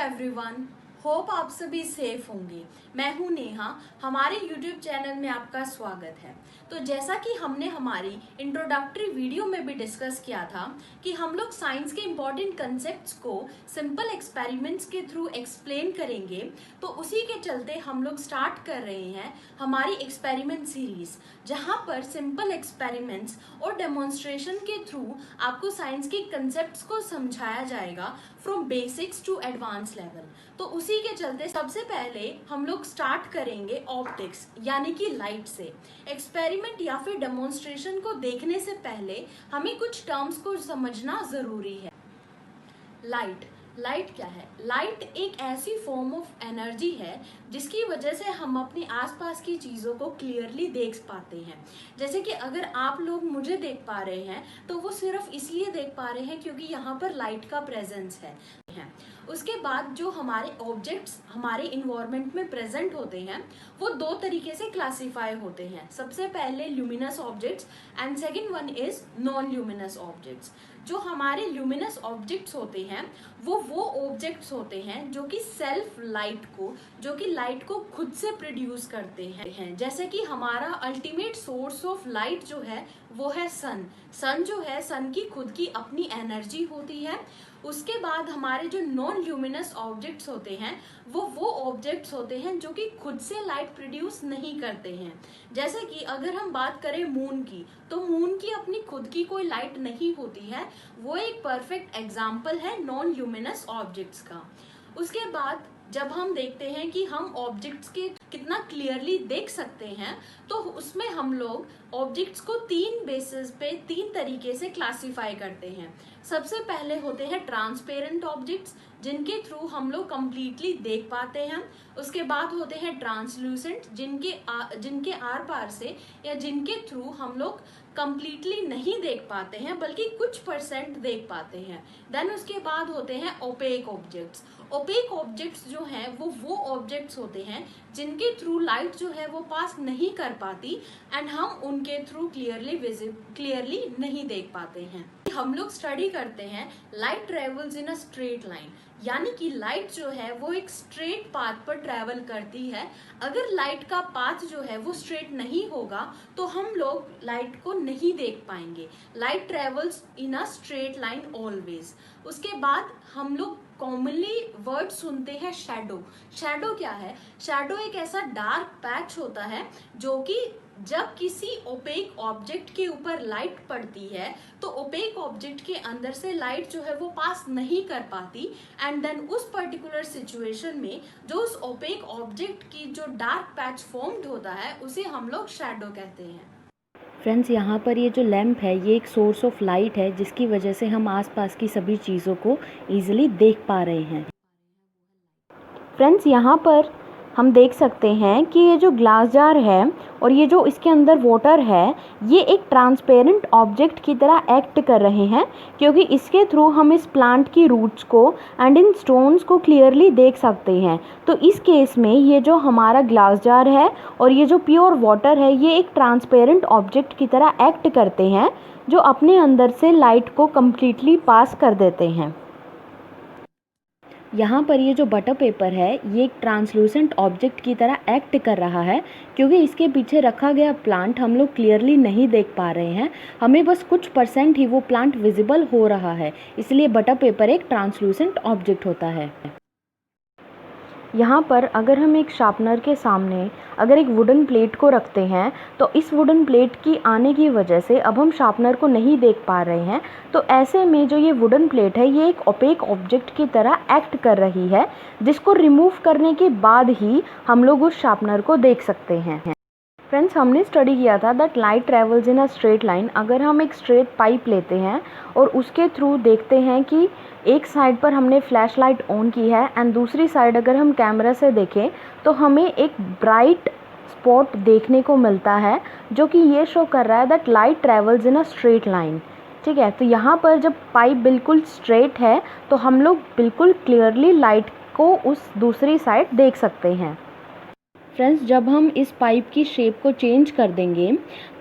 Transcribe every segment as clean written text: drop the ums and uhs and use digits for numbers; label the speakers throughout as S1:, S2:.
S1: Everyone, hope आप सभी safe होंगे। मैं हूं नेहा, हमारे यूट्यूब चैनल में आपका स्वागत है। तो जैसा कि हमने हमारी इंट्रोडक्टरी वीडियो में भी डिस्कस किया था कि हम लोग साइंस के इम्पॉर्टेंट कंसेप्ट्स को सिंपल एक्सपेरिमेंट्स के थ्रू एक्सप्लेन करेंगे, तो उसी के चलते हम लोग स्टार्ट कर रहे हैं हमारी एक्सपेरिमेंट सीरीज, जहां पर सिंपल एक्सपेरिमेंट्स और डेमोन्स्ट्रेशन के थ्रू आपको साइंस के कंसेप्ट्स को समझाया जाएगा from basics to advance level. तो उसी के चलते सबसे पहले हम लोग स्टार्ट करेंगे ऑप्टिक्स यानी कि लाइट से। एक्सपेरिमेंट या फिर डेमोन्स्ट्रेशन को देखने से पहले हमें कुछ टर्म्स को समझना जरूरी है। लाइट क्या है? लाइट एक ऐसी फॉर्म ऑफ एनर्जी है जिसकी वजह से हम अपने आसपास की चीज़ों को क्लियरली देख पाते हैं। जैसे कि अगर आप लोग मुझे देख पा रहे हैं तो वो सिर्फ इसलिए देख पा रहे हैं क्योंकि यहाँ पर लाइट का प्रेजेंस है। उसके बाद जो हमारे ऑब्जेक्ट्स हमारे इन्वायरमेंट में प्रेजेंट होते हैं वो दो तरीके से क्लासिफाई होते हैं। सबसे पहले luminous objects and second one is non luminous objects. जो हमारे ल्यूमिनस ऑब्जेक्ट्स होते हैं वो ऑब्जेक्ट्स होते हैं जो कि लाइट को खुद से प्रोड्यूस करते हैं। जैसे कि हमारा अल्टीमेट सोर्स ऑफ लाइट जो है वो है सन जो है, सन की खुद की अपनी एनर्जी होती है। उसके बाद हमारे जो नॉन ल्यूमिनस ऑब्जेक्ट्स होते हैं वो ऑब्जेक्ट्स होते हैं जो कि खुद से लाइट प्रोड्यूस नहीं करते हैं। जैसे कि अगर हम बात करें मून की, तो मून की अपनी खुद की कोई लाइट नहीं होती है, वो एक परफेक्ट एग्जाम्पल है नॉन ल्यूमिनस ऑब्जेक्ट्स का। उसके बाद जब हम देखते हैं कि हम ऑब्जेक्ट्स के कितना क्लियरली देख सकते हैं, तो उसमें हम लोग ऑब्जेक्ट्स को तीन तरीके से क्लासिफाई करते हैं। सबसे पहले होते हैं ट्रांसपेरेंट ऑब्जेक्ट्स जिनके थ्रू हम लोग कंप्लीटली देख पाते हैं। उसके बाद होते हैं ट्रांसल्यूसेंट जिनके आर पार से या जिनके थ्रू हम लोग कंप्लीटली नहीं देख पाते हैं बल्कि कुछ परसेंट देख पाते हैं। देन उसके बाद होते हैं ओपेक ऑब्जेक्ट्स। ओपेक ऑब्जेक्ट्स जो हैं वो ऑब्जेक्ट्स होते हैं जिनके थ्रू लाइट जो है वो पास नहीं कर पाती एंड हम उनके थ्रू क्लियरली नहीं देख पाते हैं। हम लोग स्टडी करते हैं light travels in a straight line, यानी कि लाइट जो है वो एक स्ट्रेट पाथ पर ट्रेवल करती है। अगर लाइट का पाथ जो है वो स्ट्रेट नहीं होगा तो हम लोग लाइट को नहीं देख पाएंगे। Light travels in a straight line always. उसके बाद हम लोग कॉमनली वर्ड सुनते हैं शैडो क्या है? शैडो एक ऐसा डार्क पैच होता है जो कि जब किसी ओपेक ऑब्जेक्ट के ऊपर लाइट पड़ती है तो ओपेक ऑब्जेक्ट के अंदर से लाइट जो है वो पास नहीं कर पाती एंड देन उस पर्टिकुलर सिचुएशन में जो उस ओपेक ऑब्जेक्ट की जो डार्क पैच फॉर्म्ड होता है उसे हम लोग शैडो कहते हैं।
S2: फ्रेंड्स, यहाँ पर ये जो लैंप है ये एक सोर्स ऑफ लाइट है जिसकी वजह से हम आसपास की सभी चीज़ों को ईजिली देख पा रहे हैं। फ्रेंड्स, यहाँ पर हम देख सकते हैं कि ये जो ग्लास जार है और ये जो इसके अंदर वाटर है ये एक ट्रांसपेरेंट ऑब्जेक्ट की तरह एक्ट कर रहे हैं, क्योंकि इसके थ्रू हम इस प्लांट की रूट्स को एंड इन स्टोन्स को क्लियरली देख सकते हैं। तो इस केस में ये जो हमारा ग्लास जार है और ये जो प्योर वाटर है ये एक ट्रांसपेरेंट ऑब्जेक्ट की तरह एक्ट करते हैं जो अपने अंदर से लाइट को कम्प्लीटली पास कर देते हैं। यहाँ पर ये जो बटर पेपर है ये एक ट्रांसलूसेंट ऑब्जेक्ट की तरह एक्ट कर रहा है, क्योंकि इसके पीछे रखा गया प्लांट हम लोग क्लियरली नहीं देख पा रहे हैं, हमें बस कुछ परसेंट ही वो प्लांट विजिबल हो रहा है, इसलिए बटर पेपर एक ट्रांसलूसेंट ऑब्जेक्ट होता है। यहाँ पर अगर हम एक शार्पनर के सामने अगर एक वुडन प्लेट को रखते हैं तो इस वुडन प्लेट की आने की वजह से अब हम शार्पनर को नहीं देख पा रहे हैं। तो ऐसे में जो ये वुडन प्लेट है ये एक ओपेक ऑब्जेक्ट की तरह एक्ट कर रही है, जिसको रिमूव करने के बाद ही हम लोग उस शार्पनर को देख सकते हैं। फ्रेंड्स, हमने स्टडी किया था that light travels in a straight line. अगर हम एक स्ट्रेट पाइप लेते हैं और उसके थ्रू देखते हैं कि एक साइड पर हमने फ्लैश लाइट ऑन की है एंड दूसरी साइड अगर हम कैमरा से देखें तो हमें एक ब्राइट स्पॉट देखने को मिलता है जो कि ये शो कर रहा है that light travels in a straight line. ठीक है, तो यहाँ पर जब पाइप बिल्कुल स्ट्रेट है तो हम लोग बिल्कुल क्लियरली लाइट को उस दूसरी साइड देख सकते हैं। फ्रेंड्स, जब हम इस पाइप की शेप को चेंज कर देंगे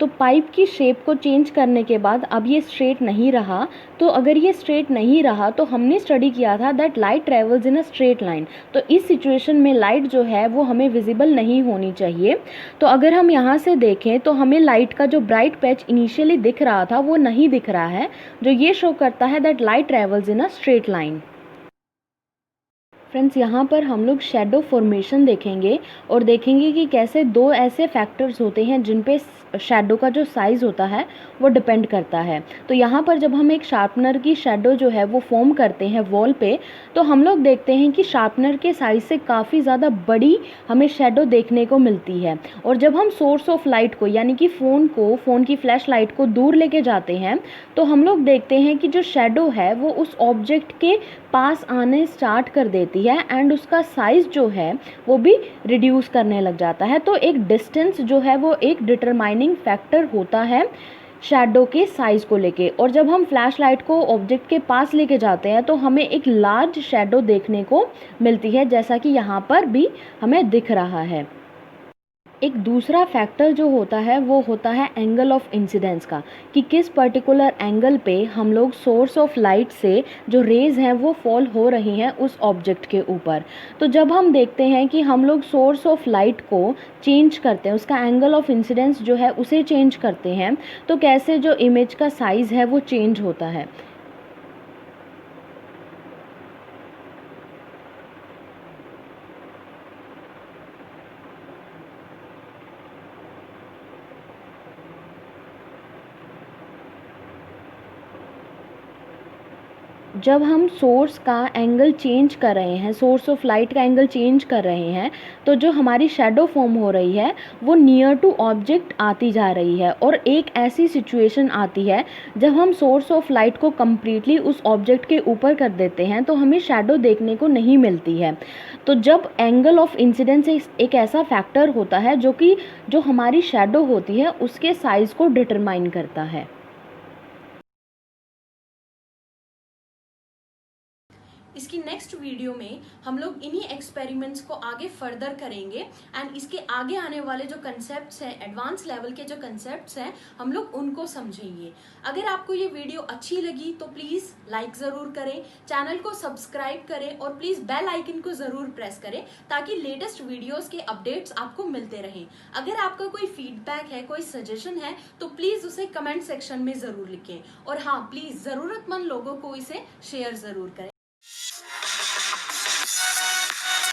S2: तो पाइप की शेप को चेंज करने के बाद अब ये स्ट्रेट नहीं रहा। तो अगर ये स्ट्रेट नहीं रहा तो हमने स्टडी किया था that light travels in a straight line. तो इस सिचुएशन में लाइट जो है वो हमें विजिबल नहीं होनी चाहिए। तो अगर हम यहाँ से देखें तो हमें लाइट का जो ब्राइट पैच इनिशियली दिख रहा था वो नहीं दिख रहा है, जो ये शो करता है that light travels in a straight line. Friends, यहाँ पर हम लोग शेडो फॉर्मेशन देखेंगे और देखेंगे कि कैसे दो ऐसे फैक्टर्स होते हैं जिन पे शेडो का जो साइज़ होता है वो डिपेंड करता है। तो यहाँ पर जब हम एक शार्पनर की शेडो जो है वो फॉर्म करते हैं वॉल पे, तो हम लोग देखते हैं कि शार्पनर के साइज़ से काफ़ी ज़्यादा बड़ी हमें शेडो देखने को मिलती है। और जब हम सोर्स ऑफ लाइट को यानी कि फ़ोन की फ्लैश लाइट को दूर लेके जाते हैं तो हम लोग देखते हैं कि जो शेडो है वो उस ऑब्जेक्ट के पास आने स्टार्ट कर देती है एंड उसका साइज़ जो है वो भी रिड्यूस करने लग जाता है। तो एक डिस्टेंस जो है वो एक डिटरमाइनिंग फैक्टर होता है शैडो के साइज़ को लेके। और जब हम फ्लैश लाइट को ऑब्जेक्ट के पास लेके जाते हैं तो हमें एक लार्ज शैडो देखने को मिलती है, जैसा कि यहाँ पर भी हमें दिख रहा है। एक दूसरा फैक्टर जो होता है वो होता है एंगल ऑफ इंसिडेंस का, कि किस पर्टिकुलर एंगल पे हम लोग सोर्स ऑफ लाइट से जो रेज़ हैं वो फॉल हो रही हैं उस ऑब्जेक्ट के ऊपर। तो जब हम देखते हैं कि हम लोग सोर्स ऑफ लाइट को चेंज करते हैं, उसका एंगल ऑफ इंसिडेंस जो है उसे चेंज करते हैं, तो कैसे जो इमेज का साइज़ है वो चेंज होता है। जब हम सोर्स का एंगल चेंज कर रहे हैं, सोर्स ऑफ लाइट का एंगल चेंज कर रहे हैं, तो जो हमारी शेडो फॉर्म हो रही है वो नियर टू ऑब्जेक्ट आती जा रही है। और एक ऐसी सिचुएशन आती है जब हम सोर्स ऑफ लाइट को कम्प्लीटली उस ऑब्जेक्ट के ऊपर कर देते हैं तो हमें शेडो देखने को नहीं मिलती है। तो जब एंगल ऑफ इंसिडेंस एक ऐसा फैक्टर होता है जो कि जो हमारी शेडो होती है उसके साइज़ को डिटरमाइन करता है।
S1: इसकी नेक्स्ट वीडियो में हम लोग इन्हीं एक्सपेरिमेंट्स को आगे फर्दर करेंगे एंड इसके आगे आने वाले जो कंसेप्ट्स हैं, एडवांस लेवल के जो कंसेप्ट्स हैं, हम लोग उनको समझेंगे। अगर आपको ये वीडियो अच्छी लगी तो प्लीज़ लाइक ज़रूर करें, चैनल को सब्सक्राइब करें और प्लीज़ बेल आइकन को ज़रूर प्रेस करें ताकि लेटेस्ट वीडियोज़ के अपडेट्स आपको मिलते रहें। अगर आपका कोई फीडबैक है, कोई सजेशन है तो प्लीज़ उसे कमेंट सेक्शन में ज़रूर लिखें। और हाँ, प्लीज़ ज़रूरतमंद लोगों को इसे शेयर ज़रूर करें।